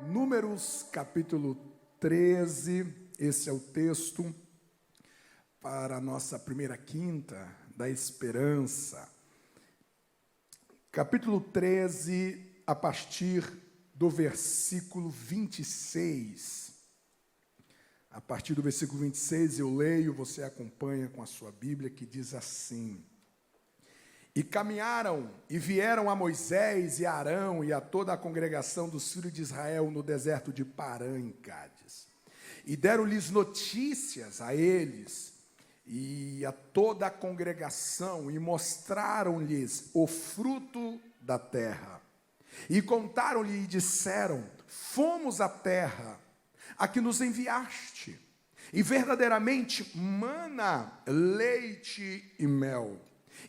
Números, capítulo 13, esse é o texto para a nossa primeira quinta da esperança. Capítulo 13, a partir do versículo 26. A partir do versículo 26 eu leio, você acompanha com a sua Bíblia, que diz assim: E caminharam e vieram a Moisés e a Arão e a toda a congregação dos filhos de Israel no deserto de Parã, em Cádiz. E deram-lhes notícias a eles e a toda a congregação e mostraram-lhes o fruto da terra. E contaram-lhe e disseram: Fomos à terra a que nos enviaste, e verdadeiramente mana leite e mel.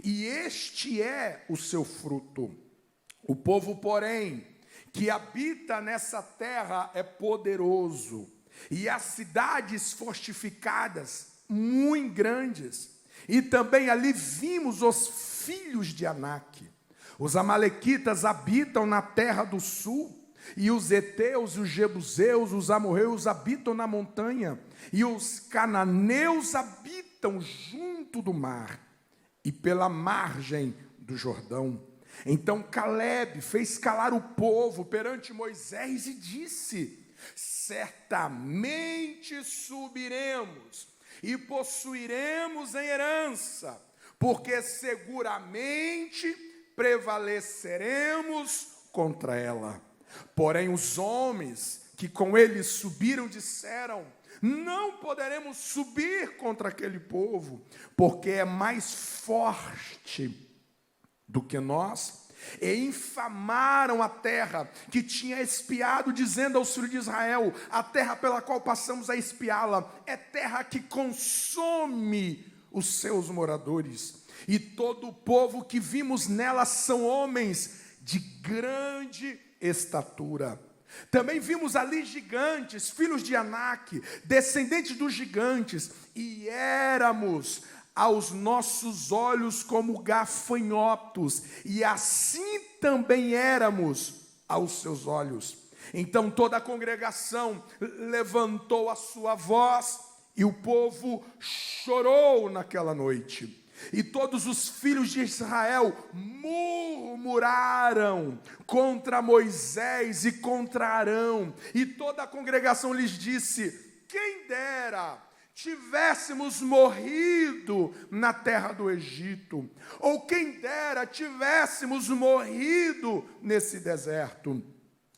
E este é o seu fruto. O povo, porém, que habita nessa terra é poderoso, e as cidades fortificadas muito grandes. E também ali vimos os filhos de Anak. Os amalequitas habitam na terra do sul, e os heteus, os jebuseus, os amorreus habitam na montanha, e os cananeus habitam junto do mar e pela margem do Jordão. Então Caleb fez calar o povo perante Moisés e disse: Certamente subiremos e possuiremos em herança, porque seguramente prevaleceremos contra ela. Porém os homens que com ele subiram disseram: Não poderemos subir contra aquele povo, porque é mais forte do que nós. E infamaram a terra que tinha espiado, dizendo aos filhos de Israel: A terra pela qual passamos a espiá-la é terra que consome os seus moradores. E todo o povo que vimos nela são homens de grande estatura. Também vimos ali gigantes, filhos de Anak, descendentes dos gigantes, e éramos aos nossos olhos como gafanhotos, e assim também éramos aos seus olhos. Então toda a congregação levantou a sua voz, e o povo chorou naquela noite. E todos os filhos de Israel murmuraram contra Moisés e contra Arão. E toda a congregação lhes disse: Quem dera tivéssemos morrido na terra do Egito, ou quem dera tivéssemos morrido nesse deserto.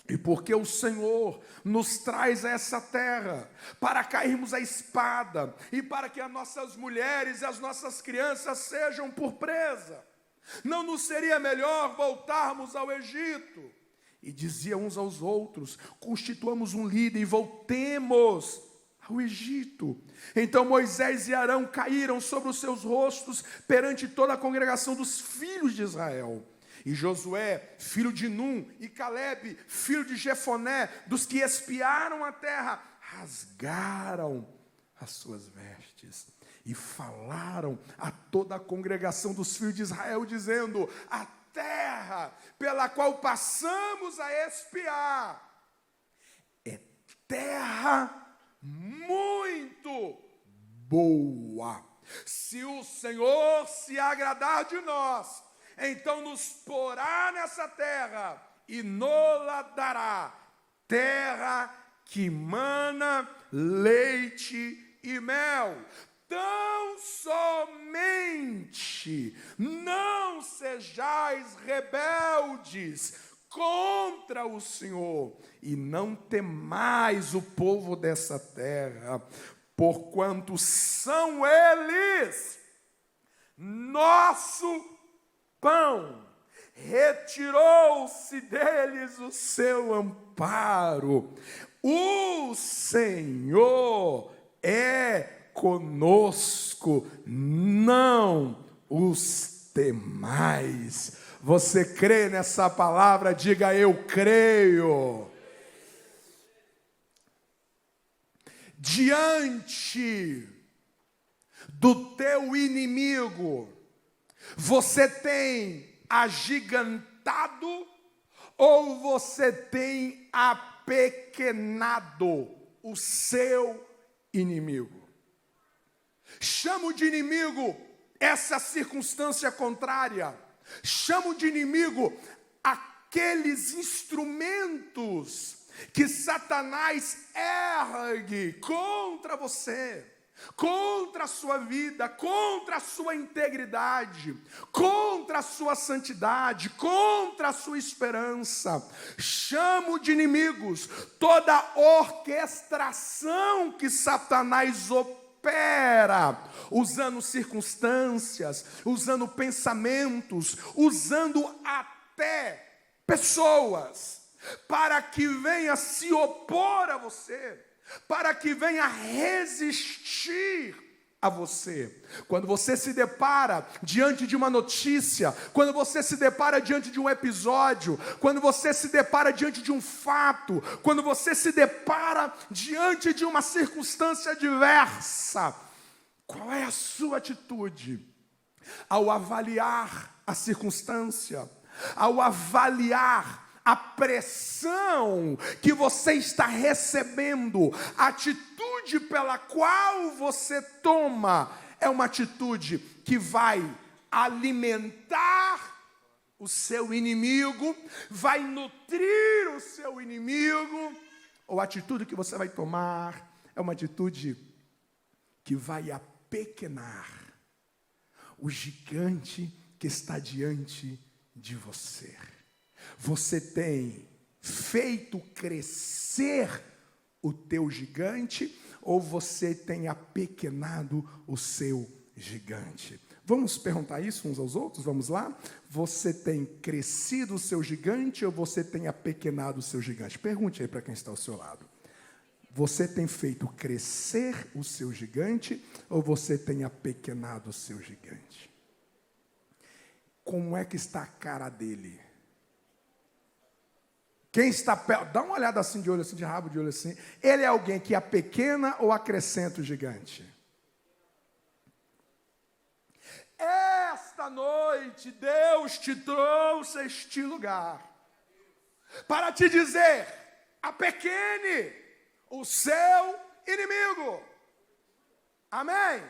E porque o Senhor nos traz a essa terra para cairmos a espada e para que as nossas mulheres e as nossas crianças sejam por presa, não nos seria melhor voltarmos ao Egito? E diziam uns aos outros: Constituamos um líder e voltemos ao Egito. Então Moisés e Arão caíram sobre os seus rostos perante toda a congregação dos filhos de Israel. E Josué, filho de Num, e Caleb, filho de Jefoné, dos que espiaram a terra, rasgaram as suas vestes e falaram a toda a congregação dos filhos de Israel, dizendo: A terra pela qual passamos a espiar é terra muito boa. Se o Senhor se agradar de nós, então nos porá nessa terra e nos-la dará, terra que mana leite e mel. Tão somente não sejais rebeldes contra o Senhor, e não temais o povo dessa terra, porquanto são eles nosso pão. Retirou-se deles o seu amparo. O Senhor é conosco, não os temais. Você crê nessa palavra? Diga: eu creio. Diante do teu inimigo, você tem agigantado ou você tem apenas apequenado o seu inimigo. Chamo de inimigo essa circunstância contrária. Chamo de inimigo aqueles instrumentos que Satanás ergue contra você, contra a sua vida, contra a sua integridade, contra a sua santidade, contra a sua esperança. Chamo de inimigos toda orquestração que Satanás opera, usando circunstâncias, usando pensamentos, usando até pessoas, para que venha se opor a você, para que venha resistir a você. Quando você se depara diante de uma notícia, quando você se depara diante de um episódio, quando você se depara diante de um fato, quando você se depara diante de uma circunstância adversa, qual é a sua atitude ao avaliar a circunstância, ao avaliar a pressão que você está recebendo? A atitude pela qual você toma é uma atitude que vai alimentar o seu inimigo, vai nutrir o seu inimigo, ou a atitude que você vai tomar é uma atitude que vai apequenar o gigante que está diante de você. Você tem feito crescer o teu gigante ou você tem apequenado o seu gigante? Vamos perguntar isso uns aos outros? Vamos lá? Você tem crescido o seu gigante ou você tem apequenado o seu gigante? Pergunte aí para quem está ao seu lado. Você tem feito crescer o seu gigante ou você tem apequenado o seu gigante? Como é que está a cara dele? Quem está perto, dá uma olhada assim de olho, assim, de rabo de olho assim. Ele é alguém que apequena ou acrescenta o gigante? Esta noite Deus te trouxe a este lugar para te dizer: apequene o seu inimigo. Amém?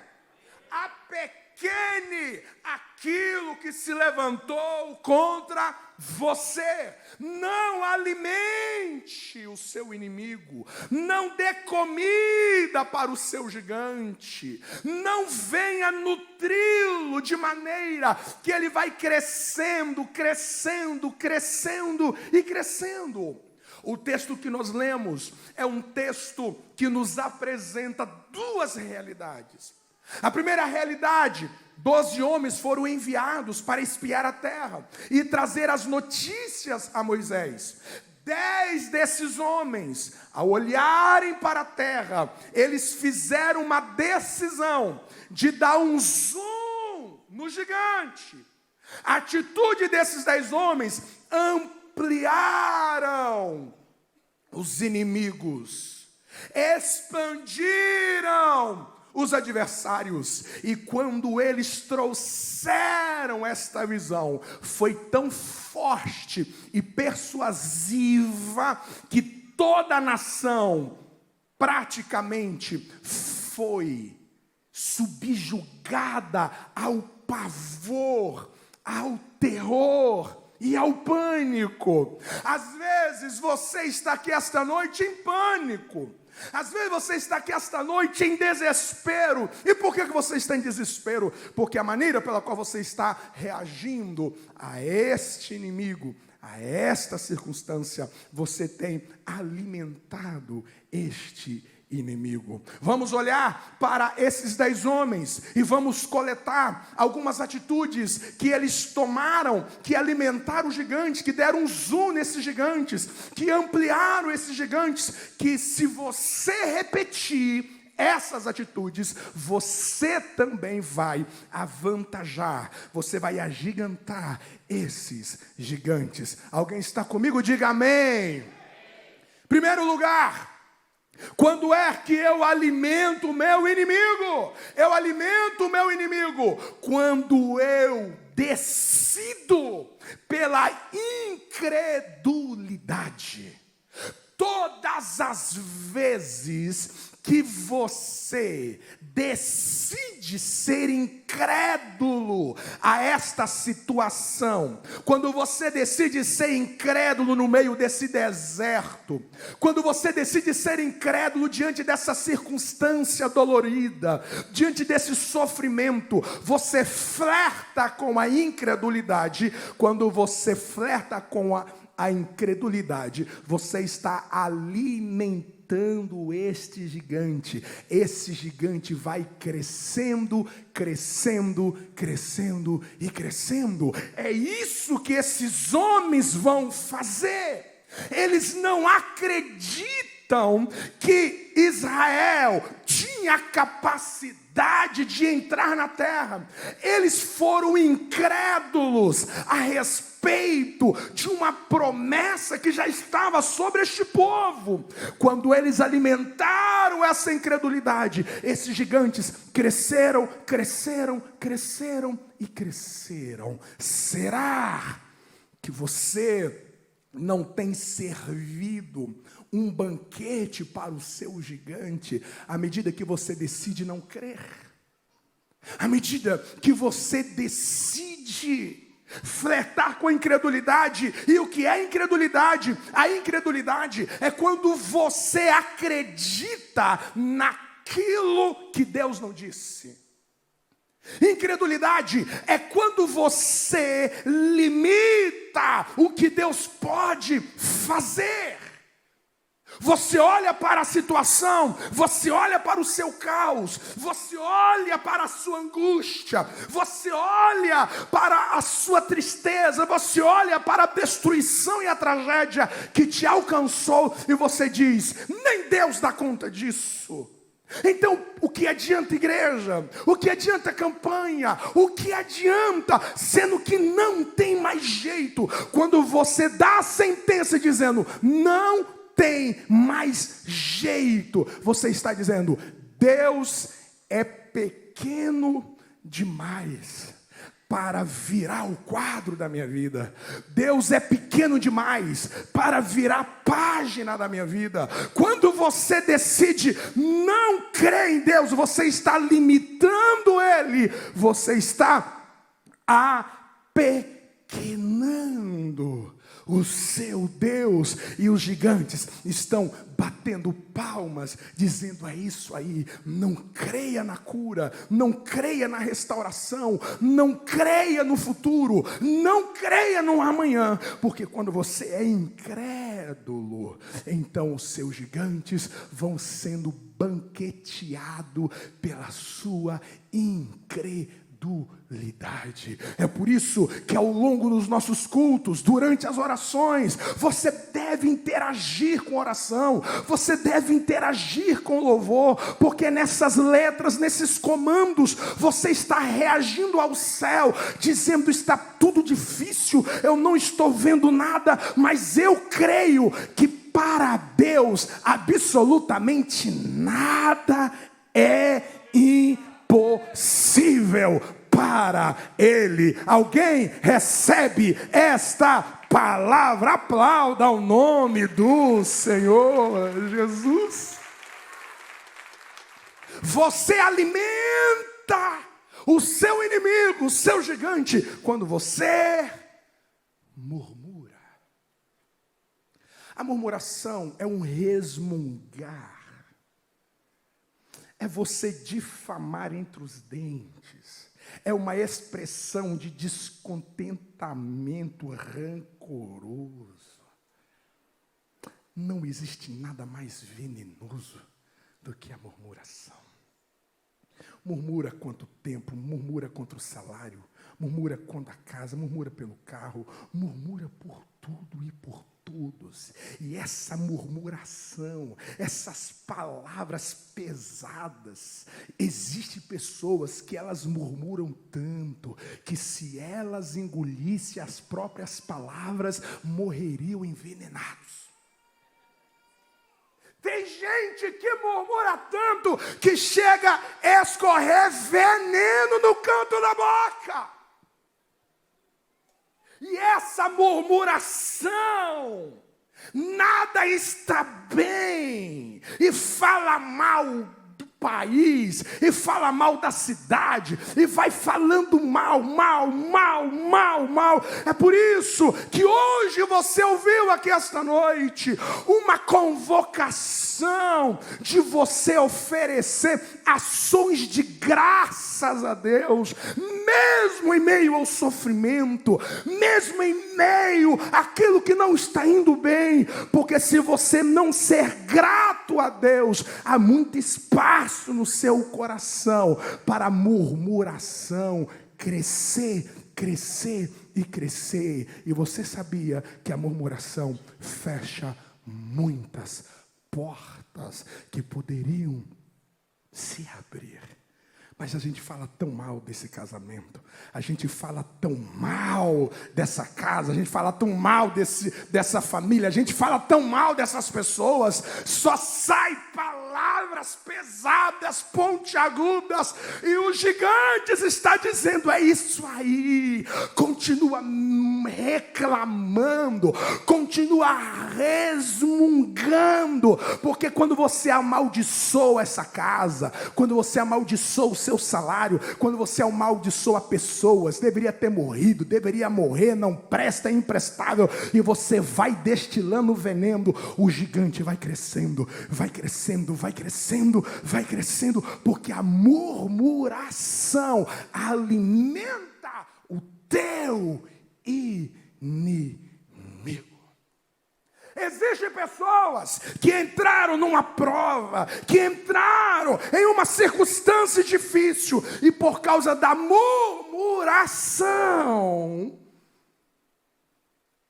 Apequene aquilo que se levantou contra você. Não alimente o seu inimigo. Não dê comida para o seu gigante. Não venha nutri-lo de maneira que ele vai crescendo, crescendo, crescendo e crescendo. O texto que nós lemos é um texto que nos apresenta duas realidades. A primeira realidade: 12 homens foram enviados para espiar a terra e trazer as notícias a Moisés. 10 desses homens, ao olharem para a terra, eles fizeram uma decisão de dar um zoom no gigante. A atitude desses 10 homens ampliaram os inimigos, expandiram os adversários, e quando eles trouxeram esta visão, foi tão forte e persuasiva que toda a nação praticamente foi subjugada ao pavor, ao terror e ao pânico. Às vezes você está aqui esta noite em pânico. Às vezes você está aqui esta noite em desespero. E por que você está em desespero? Porque a maneira pela qual você está reagindo a este inimigo, a esta circunstância, você tem alimentado este inimigo. Vamos olhar para esses 10 homens e vamos coletar algumas atitudes que eles tomaram, que alimentaram o gigante, que deram um zoom nesses gigantes, que ampliaram esses gigantes, que se você repetir essas atitudes, você também vai avantajar, você vai agigantar esses gigantes. Alguém está comigo? Diga amém. Primeiro lugar: quando é que eu alimento o meu inimigo? Eu alimento o meu inimigo quando eu decido pela incredulidade. Toda todas as vezes que você decide ser incrédulo a esta situação, quando você decide ser incrédulo no meio desse deserto, quando você decide ser incrédulo diante dessa circunstância dolorida, diante desse sofrimento, você flerta com a incredulidade. Quando você flerta com a incredulidade, você está alimentando este gigante. Esse gigante vai crescendo, crescendo, crescendo e crescendo. É isso que esses homens vão fazer. Eles não acreditam que Israel tinha capacidade de entrar na terra. Eles foram incrédulos a respeito de uma promessa que já estava sobre este povo. Quando eles alimentaram essa incredulidade, esses gigantes cresceram, cresceram, cresceram e cresceram. Será que você não tem servido um banquete para o seu gigante à medida que você decide não crer? À medida que você decide flertar com a incredulidade. E o que é incredulidade? A incredulidade é quando você acredita naquilo que Deus não disse. Incredulidade é quando você limita o que Deus pode fazer. Você olha para a situação, você olha para o seu caos, você olha para a sua angústia, você olha para a sua tristeza, você olha para a destruição e a tragédia que te alcançou e você diz: nem Deus dá conta disso. Então, o que adianta igreja? O que adianta campanha? O que adianta, sendo que não tem mais jeito? Quando você dá a sentença dizendo, não tem mais jeito, você está dizendo, Deus é pequeno demais para virar o quadro da minha vida. Deus é pequeno demais para virar a página da minha vida. Quando você decide não crer em Deus, você está limitando Ele, você está apequenando o seu Deus. E os gigantes estão batendo palmas, dizendo, é isso aí. Não creia na cura, não creia na restauração, não creia no futuro, não creia no amanhã, porque quando você é incrédulo, então os seus gigantes vão sendo banqueteados pela sua incredulidade. É por isso que ao longo dos nossos cultos, durante as orações, você deve interagir com oração, você deve interagir com louvor, porque nessas letras, nesses comandos, você está reagindo ao céu, dizendo, está tudo difícil, eu não estou vendo nada, mas eu creio que para Deus absolutamente nada é impossível para Ele. Alguém recebe esta palavra? Aplauda o nome do Senhor Jesus. Você alimenta o seu inimigo, o seu gigante, quando você murmura. A murmuração é um resmungar. É você difamar entre os dentes. É uma expressão de descontentamento rancoroso. Não existe nada mais venenoso do que a murmuração. Murmura quanto tempo, murmura contra o salário, murmura contra a casa, murmura pelo carro, murmura por tudo e por todos. E essa murmuração, essas palavras pesadas, existem pessoas que elas murmuram tanto, que se elas engolissem as próprias palavras, morreriam envenenados. Tem gente que murmura tanto, que chega a escorrer veneno no canto da boca. E essa murmuração nada está bem, e fala mal do país, e fala mal da cidade, e vai falando mal. É por isso que hoje você ouviu aqui esta noite uma convocação de você oferecer ações de graças a Deus, mesmo em meio ao sofrimento, mesmo em meio àquilo que não está indo bem, porque se você não ser grato a Deus, há muito espaço no seu coração para a murmuração crescer. E você sabia que a murmuração fecha muitas portas que poderiam se abrir? Mas a gente fala tão mal desse casamento, a gente fala tão mal dessa casa, a gente fala tão mal dessa família, a gente fala tão mal dessas pessoas, só sai palavras pesadas, pontiagudas, e o gigante está dizendo: é isso aí, continua reclamando, continua resmungando, porque quando você amaldiçoa essa casa, quando você amaldiçoa o seu salário, quando você amaldiçoa pessoas, deveria ter morrido, deveria morrer, não presta, é imprestável, e você vai destilando veneno, o gigante vai crescendo, porque a murmuração alimenta o teu inimigo. Existem pessoas que entraram numa prova, que entraram em uma circunstância difícil, e por causa da murmuração,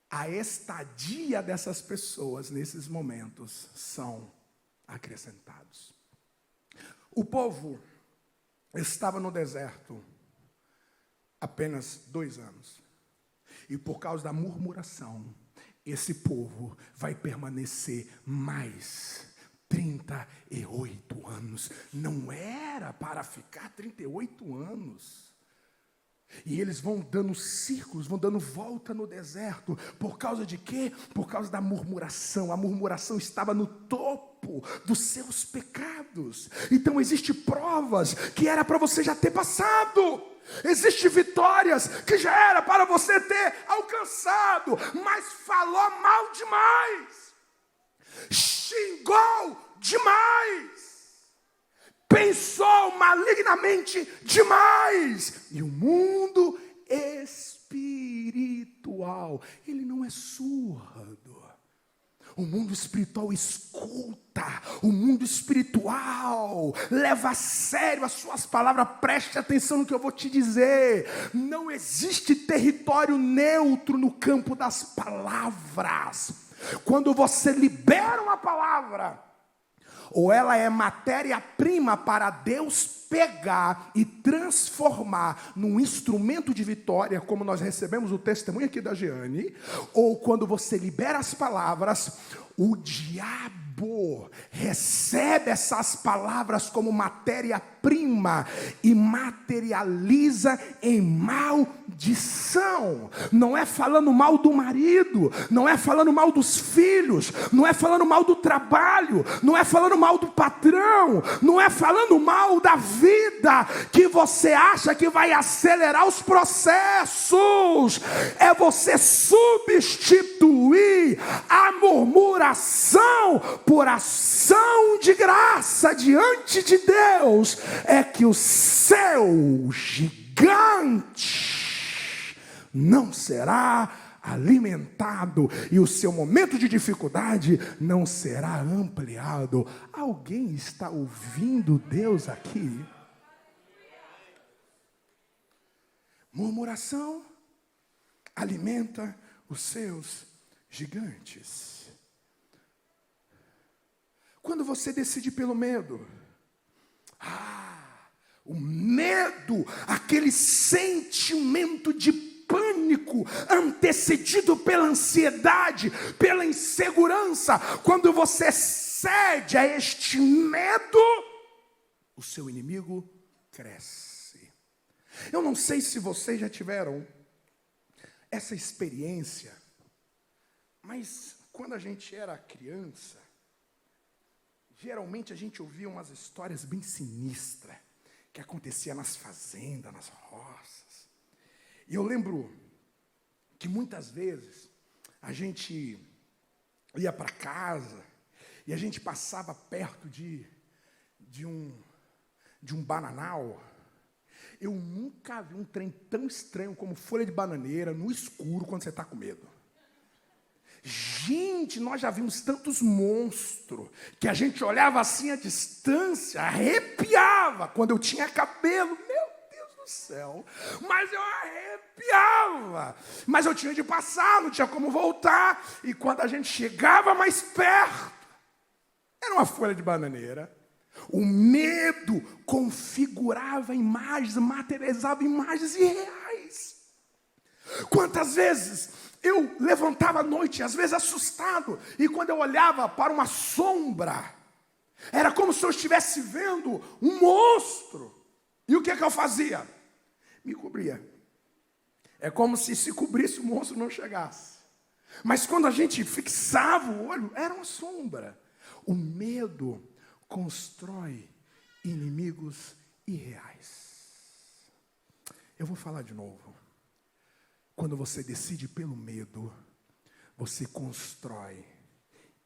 a estadia dessas pessoas nesses momentos são acrescentados. O povo estava no deserto apenas 2 anos, e por causa da murmuração, esse povo vai permanecer mais 38 anos. Não era para ficar 38 anos. E eles vão dando círculos, vão dando volta no deserto. Por causa de quê? Por causa da murmuração. A murmuração estava no topo dos seus pecados. Então existem provas que era para você já ter passado. Existem vitórias que já era para você ter alcançado, mas falou mal demais, xingou demais, pensou malignamente demais. E o mundo espiritual, ele não é surdo. O mundo espiritual escuta, o mundo espiritual leva a sério as suas palavras. Preste atenção no que eu vou te dizer. Não existe território neutro no campo das palavras. Quando você libera uma palavra, ou ela é matéria-prima para Deus pegar e transformar num instrumento de vitória, como nós recebemos o testemunho aqui da Jeane, ou quando você libera as palavras, o diabo recebe essas palavras como matéria-prima e materializa em maldição. Não é falando mal do marido, não é falando mal dos filhos, não é falando mal do trabalho, não é falando mal do patrão, não é falando mal da vida que você acha que vai acelerar os processos. É você substituir a murmuração por ação de graça diante de Deus. É que o seu gigante não será alimentado e o seu momento de dificuldade não será ampliado. Alguém está ouvindo Deus aqui? Murmuração alimenta os seus gigantes. Quando você decide pelo medo, o medo, aquele sentimento de pânico antecedido pela ansiedade, pela insegurança, quando você cede a este medo, o seu inimigo cresce. Eu não sei se vocês já tiveram essa experiência, mas quando a gente era criança, geralmente a gente ouvia umas histórias bem sinistras que acontecia nas fazendas, nas roças. E eu lembro que muitas vezes a gente ia para casa e a gente passava perto de um bananal. Eu nunca vi um trem tão estranho como folha de bananeira no escuro quando você está com medo. Gente, nós já vimos tantos monstros que a gente olhava assim à distância, arrepiava quando eu tinha cabelo. Meu Deus do céu! Mas eu arrepiava. Mas eu tinha de passar, não tinha como voltar. E quando a gente chegava mais perto, era uma folha de bananeira. O medo configurava imagens, materializava imagens irreais. Quantas vezes eu levantava à noite, às vezes assustado, e quando eu olhava para uma sombra, era como se eu estivesse vendo um monstro. E o que eu fazia? Me cobria. É como se cobrisse, o monstro não chegasse. Mas quando a gente fixava o olho, era uma sombra. O medo constrói inimigos irreais. Eu vou falar de novo. Quando você decide pelo medo, você constrói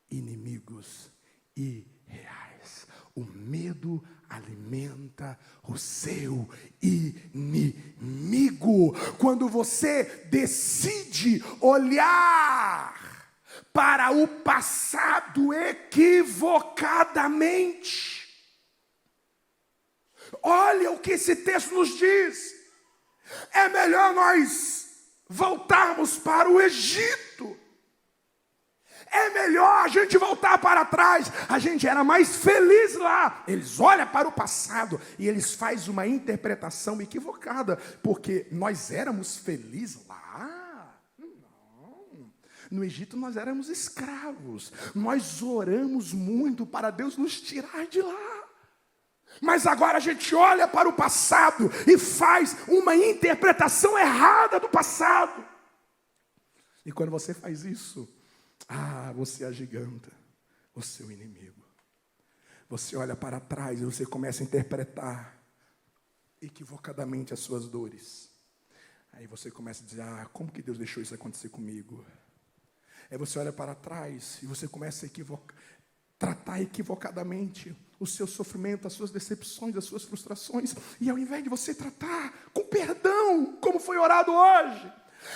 inimigos irreais. O medo alimenta o seu inimigo. Quando você decide olhar para o passado equivocadamente, olha o que esse texto nos diz. É melhor nós voltarmos para o Egito. É melhor a gente voltar para trás. A gente era mais feliz lá. Eles olham para o passado e eles fazem uma interpretação equivocada, porque nós éramos felizes lá. Não. No Egito nós éramos escravos. Nós oramos muito para Deus nos tirar de lá. Mas agora a gente olha para o passado e faz uma interpretação errada do passado. E quando você faz isso, você agiganta o seu inimigo. Você olha para trás e você começa a interpretar equivocadamente as suas dores. Aí você começa a dizer, como que Deus deixou isso acontecer comigo? Aí você olha para trás e você começa a tratar equivocadamente o seu sofrimento, as suas decepções, as suas frustrações. E ao invés de você tratar com perdão, como foi orado hoje,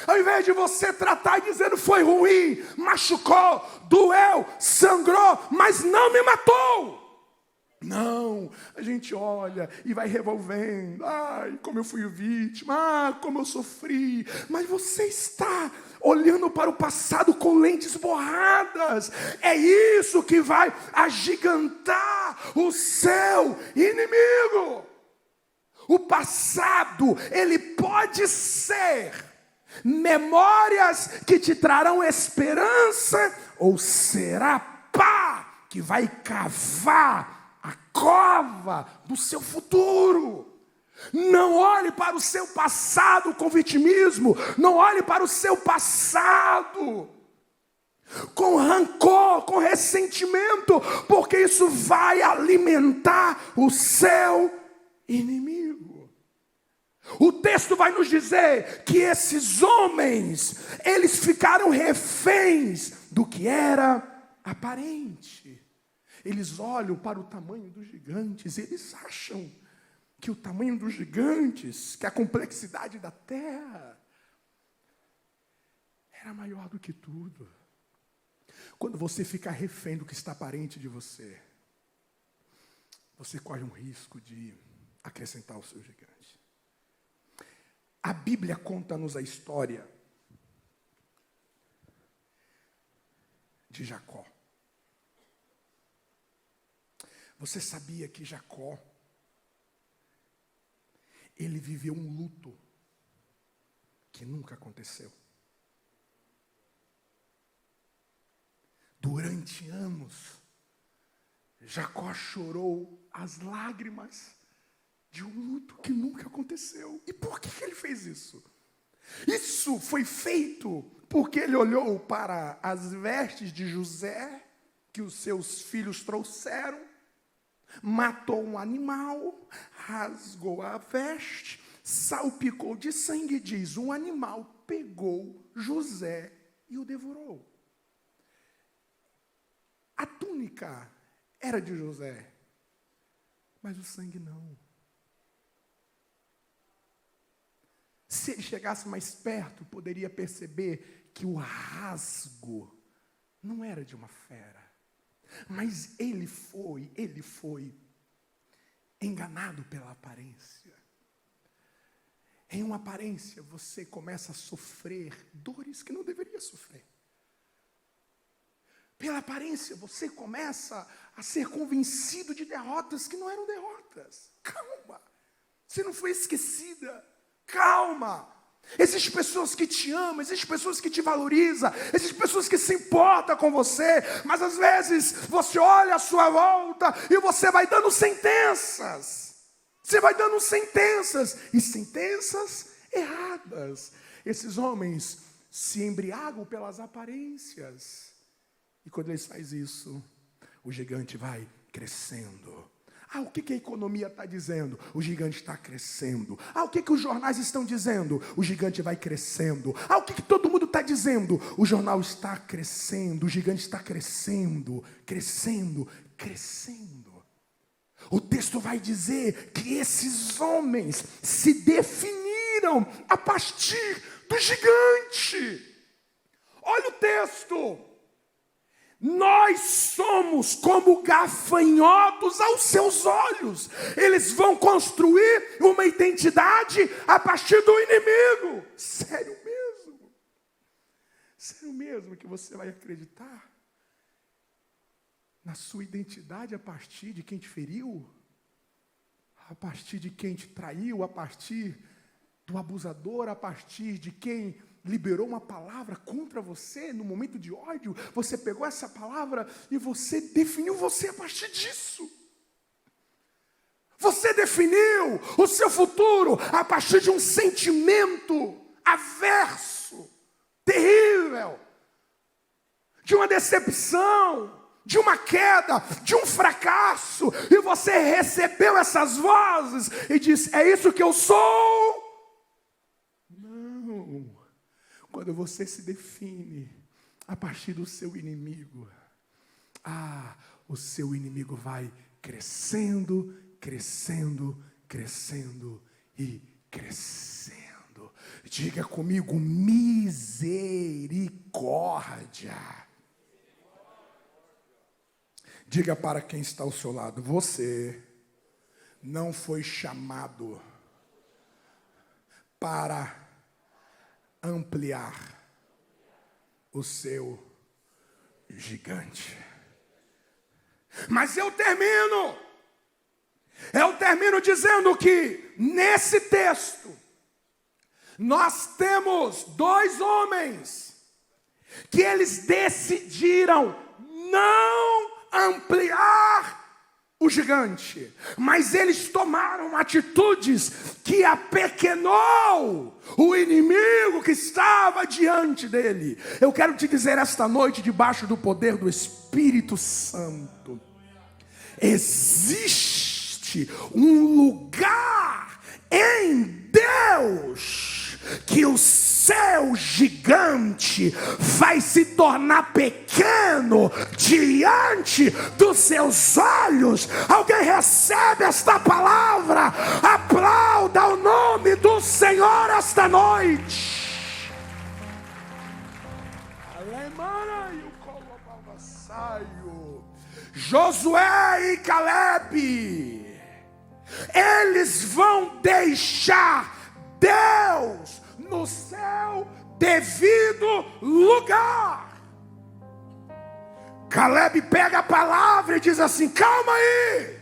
ao invés de você tratar dizendo foi ruim, machucou, doeu, sangrou, mas não me matou. Não, a gente olha e vai revolvendo. Como eu fui vítima, como eu sofri. Mas você está olhando para o passado com lentes borradas. É isso que vai agigantar o seu inimigo. O passado, ele pode ser memórias que te trarão esperança, ou será pá que vai cavar a cova do seu futuro. Não olhe para o seu passado com vitimismo. Não olhe para o seu passado com rancor, com ressentimento, porque isso vai alimentar o seu inimigo. O texto vai nos dizer que esses homens, eles ficaram reféns do que era aparente. Eles olham para o tamanho dos gigantes, eles acham que o tamanho dos gigantes, que a complexidade da terra, era maior do que tudo. Quando você fica refém do que está aparente de você, você corre um risco de acrescentar o seu gigante. A Bíblia conta-nos a história de Jacó. Você sabia que Jacó, ele viveu um luto que nunca aconteceu? Durante anos, Jacó chorou as lágrimas de um luto que nunca aconteceu. E por que ele fez isso? Isso foi feito porque ele olhou para as vestes de José, que os seus filhos trouxeram, matou um animal, rasgou a veste, salpicou de sangue, diz, um animal pegou José e o devorou. A túnica era de José, mas o sangue não. Se ele chegasse mais perto, poderia perceber que o rasgo não era de uma fera. Mas ele foi enganado pela aparência. Em uma aparência, você começa a sofrer dores que não deveria sofrer. Pela aparência, você começa a ser convencido de derrotas que não eram derrotas. Calma, você não foi esquecida. Calma. Existem pessoas que te amam, existem pessoas que te valorizam, existem pessoas que se importam com você, mas às vezes você olha à sua volta e você vai dando sentenças. Você vai dando sentenças, e sentenças erradas. Esses homens se embriagam pelas aparências. E quando eles fazem isso, o gigante vai crescendo. O que a economia está dizendo? O gigante está crescendo. O que os jornais estão dizendo? O gigante vai crescendo. O que todo mundo está dizendo? O jornal está crescendo, o gigante está crescendo, crescendo, crescendo. O texto vai dizer que esses homens se definiram a partir do gigante. Olha o texto. Nós somos como gafanhotos aos seus olhos. Eles vão construir uma identidade a partir do inimigo. Sério mesmo? Sério mesmo que você vai acreditar na sua identidade a partir de quem te feriu? A partir de quem te traiu? A partir do abusador? A partir de quem liberou uma palavra contra você no momento de ódio? Você pegou essa palavra e você definiu você a partir disso. Você definiu o seu futuro a partir de um sentimento averso, terrível, de uma decepção, de uma queda, de um fracasso, e você recebeu essas vozes e disse: é isso que eu sou? Não. Quando você se define a partir do seu inimigo, o seu inimigo vai crescendo, crescendo, crescendo e crescendo. Diga comigo: misericórdia. Diga para quem está ao seu lado: você não foi chamado para ampliar o seu gigante. Mas eu termino dizendo que nesse texto nós temos dois homens que eles decidiram não ampliar o gigante, mas eles tomaram atitudes que apequenou o inimigo que estava diante dele. Eu quero te dizer esta noite, debaixo do poder do Espírito Santo, existe um lugar em Deus que o seu gigante vai se tornar pequeno diante dos seus olhos. Alguém recebe esta palavra? Aplauda o nome do Senhor esta noite. Josué e Calebe, eles vão deixar Deus no seu devido lugar. Calebe pega a palavra e diz assim: calma aí.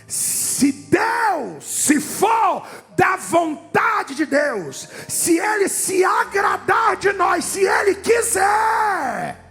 Se for da vontade de Deus, se Ele se agradar de nós, se Ele quiser,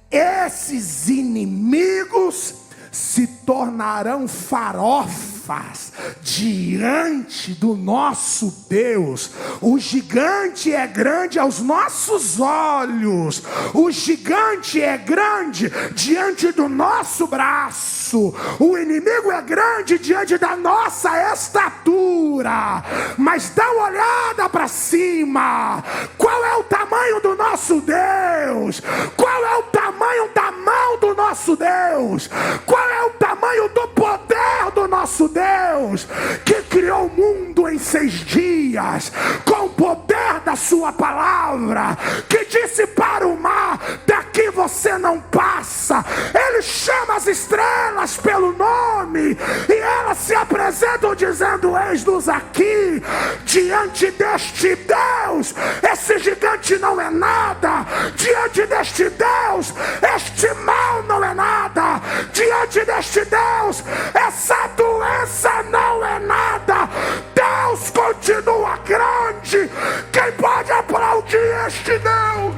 esses inimigos se tornarão farofa faz diante do nosso Deus. O gigante é grande aos nossos olhos, o gigante é grande diante do nosso braço, o inimigo é grande diante da nossa estatura. Mas dá uma olhada para cima. Qual é o tamanho do nosso Deus? Qual é o tamanho da mão do nosso Deus? Qual é o tamanho do poder do nosso Deus, que criou o mundo em 6 dias, com o poder da sua palavra, que disse para o mar: daqui você não passa. Ele chama as estrelas pelo nome, e elas se apresentam dizendo: eis-nos aqui. Diante deste Deus, esse gigante não é nada. Diante deste Deus, este mal não é nada. Diante deste Deus, essa doença não é nada. Deus continua grande. Quem pode aplaudir este Deus?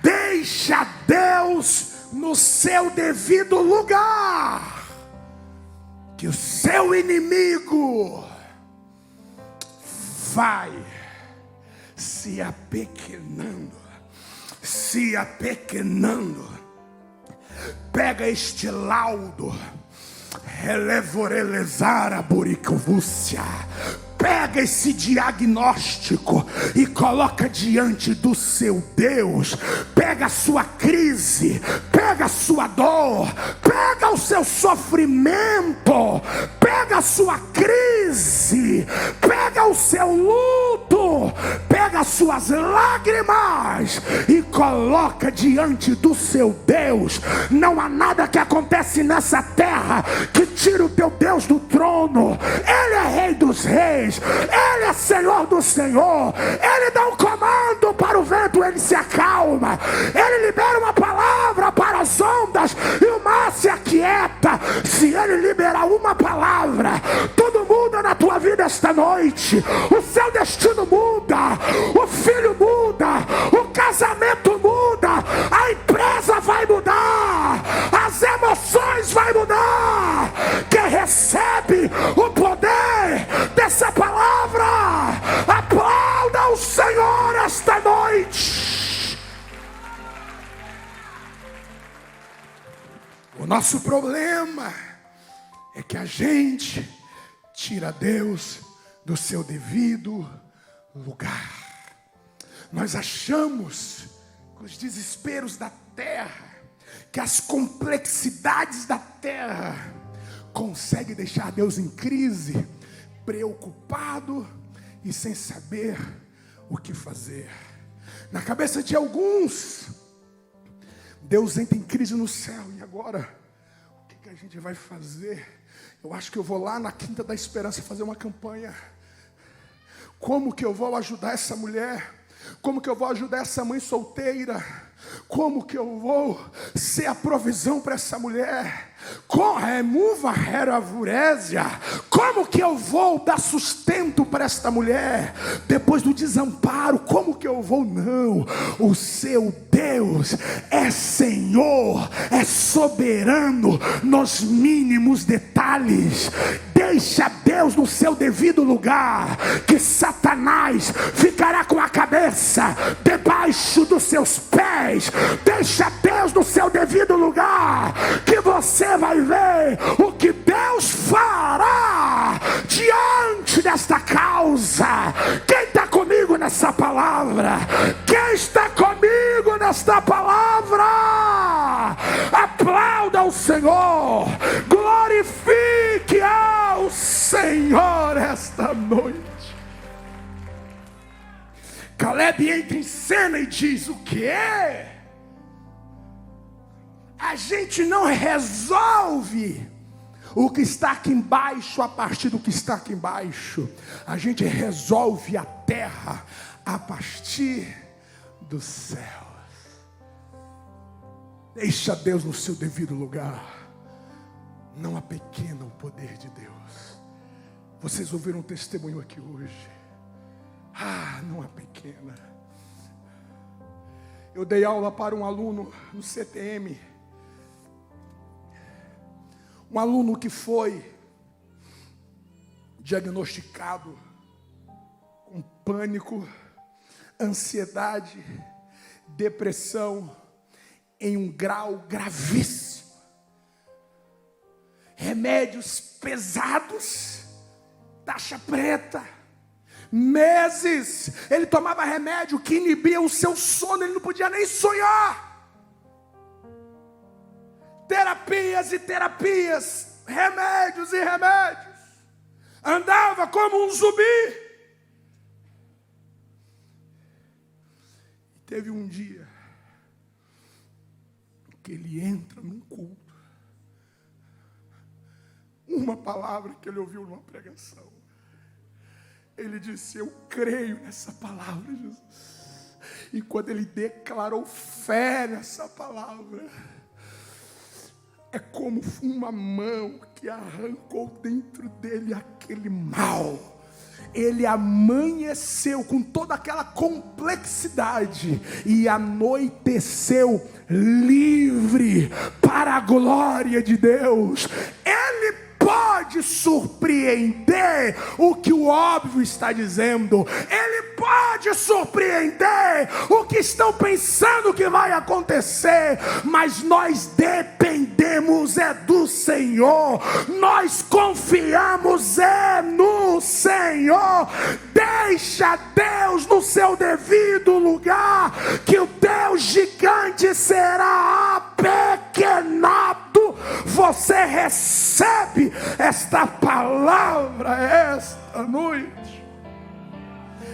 Deixa Deus no seu devido lugar, que o seu inimigo vai se apequenando. Pega este laudo, pega esse diagnóstico e coloca diante do seu Deus. Pega a sua crise, pega a sua dor, pega o seu sofrimento, pega a sua crise, pega o seu luto, pega as suas lágrimas e coloca diante do seu Deus. Não há nada que acontece nessa terra que tire o teu Deus do trono. Ele é Rei dos Reis, Ele é Senhor do Senhor. Ele dá um comando para o vento, ele se acalma. Ele libera uma palavra para as ondas e o mar se aquieta. Se ele liberar uma palavra, tudo muda na tua vida esta noite. O seu destino muda, o filho muda, o casamento muda, a empresa vai mudar, as emoções vai mudar. Quem recebe o poder dessa palavra, aplauda o Senhor esta noite. O nosso problema é que a gente tira Deus do seu devido lugar. Nós achamos que os desesperos da terra, que as complexidades da terra conseguem deixar Deus em crise, preocupado e sem saber o que fazer. Na cabeça de alguns, Deus entra em crise no céu. E agora, o que a gente vai fazer? Eu acho que eu vou lá na Quinta da Esperança fazer uma campanha. Como que eu vou ajudar essa mulher? Como que eu vou ajudar essa mãe solteira? Como que eu vou ser a provisão para essa mulher? Como que eu vou dar sustento para esta mulher depois do desamparo? Como que eu vou? Não, o seu Deus é Senhor, é soberano nos mínimos detalhes. Deixa Deus no seu devido lugar, que Satanás ficará com a cabeça debaixo dos seus pés. Deixa Deus no seu devido lugar, que você vai ver o que Deus fará diante desta causa. Quem está comigo nessa palavra? Quem está comigo nesta palavra? Aplauda o Senhor, glorifique ao Senhor esta noite. Caleb entra em cena e diz: o quê? A gente não resolve o que está aqui embaixo a partir do que está aqui embaixo. A gente resolve a terra a partir dos céus. Deixa Deus no seu devido lugar. Não apequena o poder de Deus. Vocês ouviram um testemunho aqui hoje. Não apequena. Eu dei aula para um aluno no CTM. Um aluno que foi diagnosticado com pânico, ansiedade, depressão em um grau gravíssimo. Remédios pesados, taxa preta. Meses ele tomava remédio que inibia o seu sono, ele não podia nem sonhar. Terapias e terapias, remédios e remédios. Andava como um zumbi. Teve um dia que ele entra num culto. Uma palavra que ele ouviu numa pregação. Ele disse: eu creio nessa palavra, Jesus. E quando ele declarou fé nessa palavra, é como uma mão que arrancou dentro dele aquele mal. Ele amanheceu com toda aquela complexidade e anoiteceu livre para a glória de Deus. Ele pode surpreender o que o óbvio está dizendo. Ele pode surpreender o que estão pensando que vai acontecer. Mas nós dependemos do Senhor. Nós confiamos no Senhor. Deixa Deus no seu devido lugar, que o teu gigante será apequenado. Você recebe esta palavra esta noite.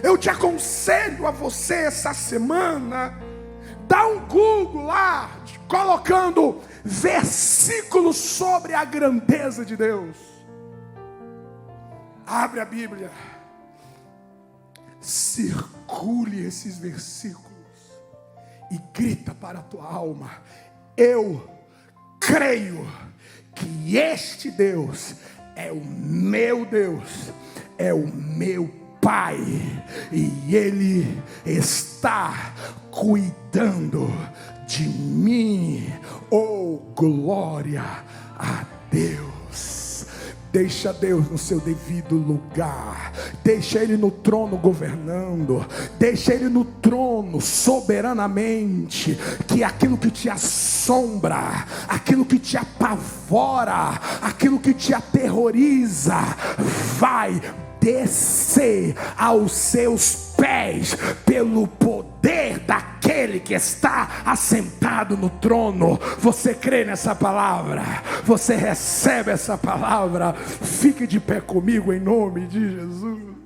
Eu te aconselho a você essa semana, dá um Google lá, colocando versículos sobre a grandeza de Deus. Abre a Bíblia, circule esses versículos e grita para a tua alma: eu creio que este Deus é o meu Deus, é o meu Pai, e Ele está cuidando de mim. Oh, glória a Deus. Deixa Deus no seu devido lugar. Deixa Ele no trono governando. Deixa Ele no trono soberanamente. Que aquilo que te assombra, aquilo que te apavora, aquilo que te aterroriza, vai descer aos seus pés pelo poder daquele que está assentado no trono. Você crê nessa palavra? Você recebe essa palavra? Fique de pé comigo em nome de Jesus.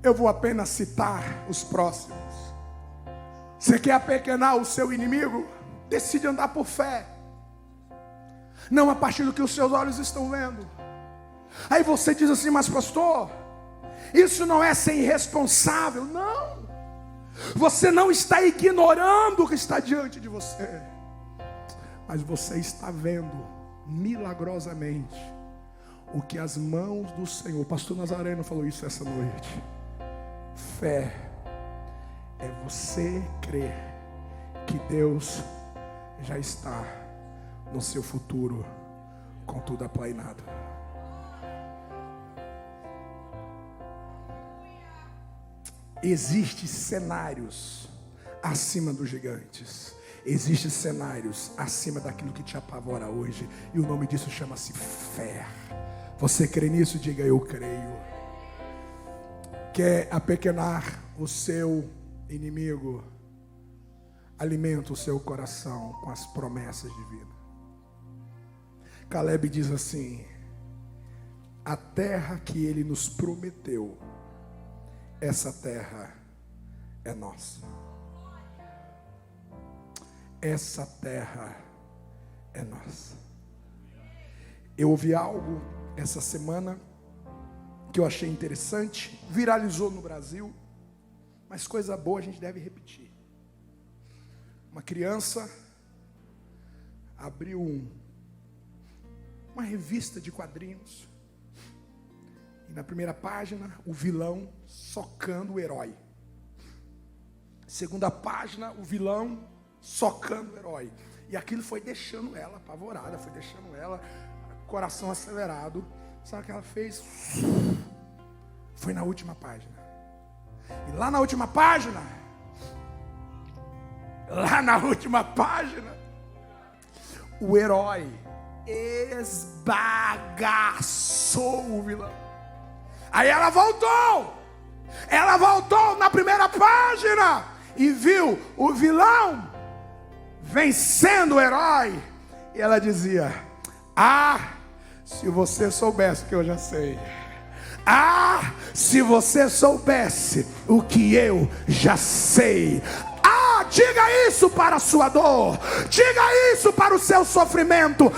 Eu vou apenas citar os próximos. Você quer apequenar o seu inimigo? Decide andar por fé, não a partir do que os seus olhos estão vendo. Aí você diz assim: mas pastor, isso não é ser irresponsável. Não, você não está ignorando o que está diante de você, mas você está vendo milagrosamente o que as mãos do Senhor. O pastor Nazareno falou isso essa noite. Fé é você crer que Deus já está no seu futuro com tudo aplainado. Existem cenários acima dos gigantes. Existem cenários acima daquilo que te apavora hoje. E o nome disso chama-se fé. Você crê nisso? Diga: eu creio. Quer apequenar o seu inimigo? Alimenta o seu coração com as promessas divinas. Caleb diz assim: a terra que ele nos prometeu, essa terra é nossa. Essa terra é nossa. Eu ouvi algo essa semana que eu achei interessante, viralizou no Brasil, mas coisa boa a gente deve repetir. Uma criança abriu uma revista de quadrinhos, e na primeira página o vilão socando o herói. Segunda página, o vilão socando o herói. E aquilo foi deixando ela apavorada, foi deixando ela, coração acelerado. Sabe o que ela fez? Foi na última página. E lá na última página, o herói esbagaçou o vilão. Aí ela voltou na primeira página e viu o vilão vencendo o herói. E ela dizia: se você soubesse o que eu já sei. Se você soubesse o que eu já sei. Diga isso para a sua dor. Diga isso para o seu sofrimento.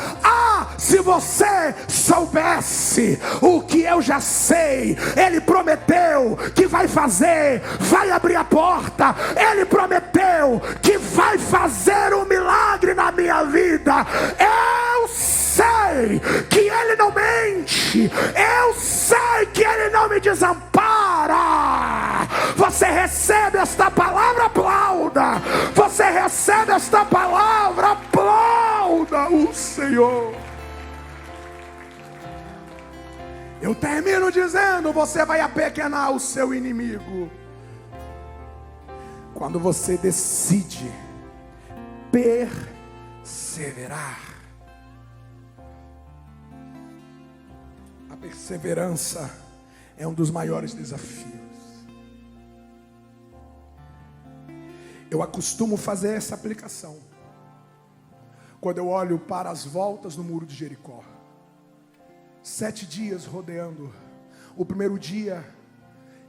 Se você soubesse o que eu já sei. Ele prometeu que vai fazer, vai abrir a porta. Ele prometeu que vai fazer um milagre na minha vida. Eu sei que Ele não mente. Eu sei que Ele não me desampara. Você recebe esta palavra, aplauda. Você recebe esta palavra, aplauda o Senhor. Eu termino dizendo: você vai apequenar o seu inimigo quando você decide perseverar. A perseverança é um dos maiores desafios. Eu acostumo fazer essa aplicação quando eu olho para as voltas no muro de Jericó. 7 dias rodeando. O primeiro dia,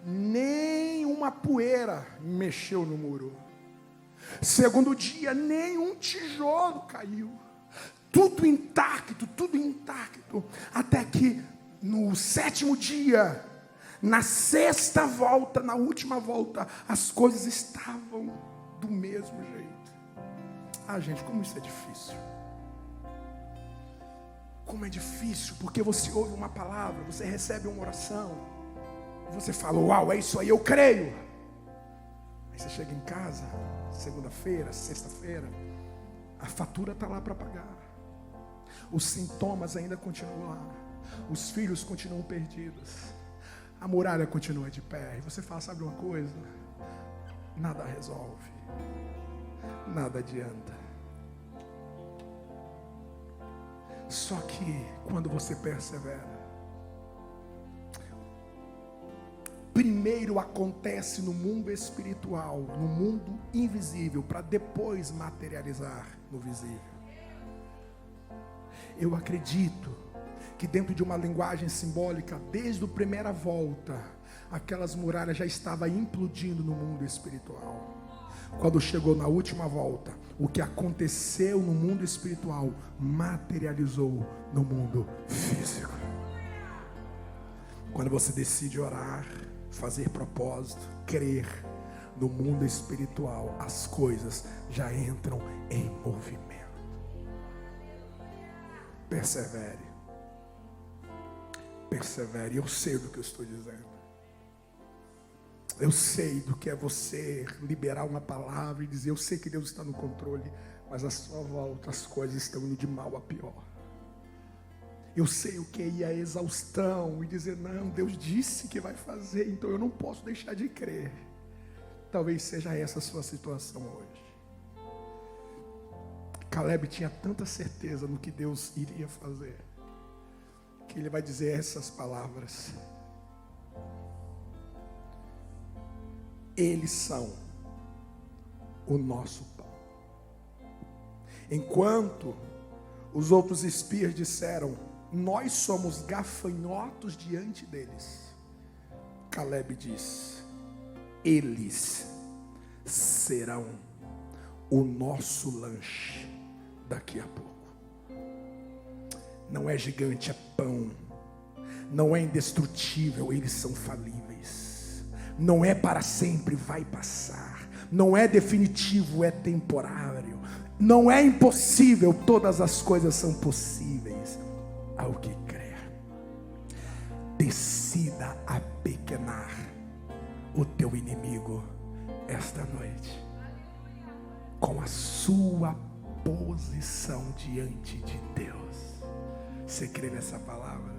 nem uma poeira mexeu no muro. Segundo dia, nenhum tijolo caiu. Tudo intacto. Até que no 7º dia, na 6ª volta, na última volta, as coisas estavam do mesmo jeito. Gente, como isso é difícil. Como é difícil, porque você ouve uma palavra, você recebe uma oração, você fala: uau, é isso aí, eu creio. Aí você chega em casa, segunda-feira, sexta-feira, a fatura está lá para pagar. Os sintomas ainda continuam lá. Os filhos continuam perdidos. A muralha continua de pé. E você fala: sabe uma coisa? Nada resolve. Nada adianta. Só que quando você persevera, primeiro acontece no mundo espiritual, no mundo invisível, para depois materializar no visível. Eu acredito que dentro de uma linguagem simbólica, desde a primeira volta, aquelas muralhas já estavam implodindo no mundo espiritual. Quando chegou na última volta, o que aconteceu no mundo espiritual materializou no mundo físico. Quando você decide orar, fazer propósito, crer no mundo espiritual, as coisas já entram em movimento. Persevere. Eu sei do que eu estou dizendo. Eu sei do que é você liberar uma palavra e dizer: eu sei que Deus está no controle, mas à sua volta as coisas estão indo de mal a pior. Eu sei o que é ir à exaustão e dizer: não, Deus disse que vai fazer, então eu não posso deixar de crer. Talvez seja essa a sua situação hoje. Caleb tinha tanta certeza no que Deus iria fazer, que ele vai dizer essas palavras: eles são o nosso pão. Enquanto os outros espias disseram: nós somos gafanhotos diante deles, Caleb diz: eles serão o nosso lanche daqui a pouco. Não é gigante, é pão. Não é indestrutível, eles são falíveis. Não é para sempre, vai passar. Não é definitivo, é temporário. Não é impossível, todas as coisas são possíveis ao que crer. Decida apequenar o teu inimigo esta noite. com a sua posição diante de Deus. Você crê nessa palavra?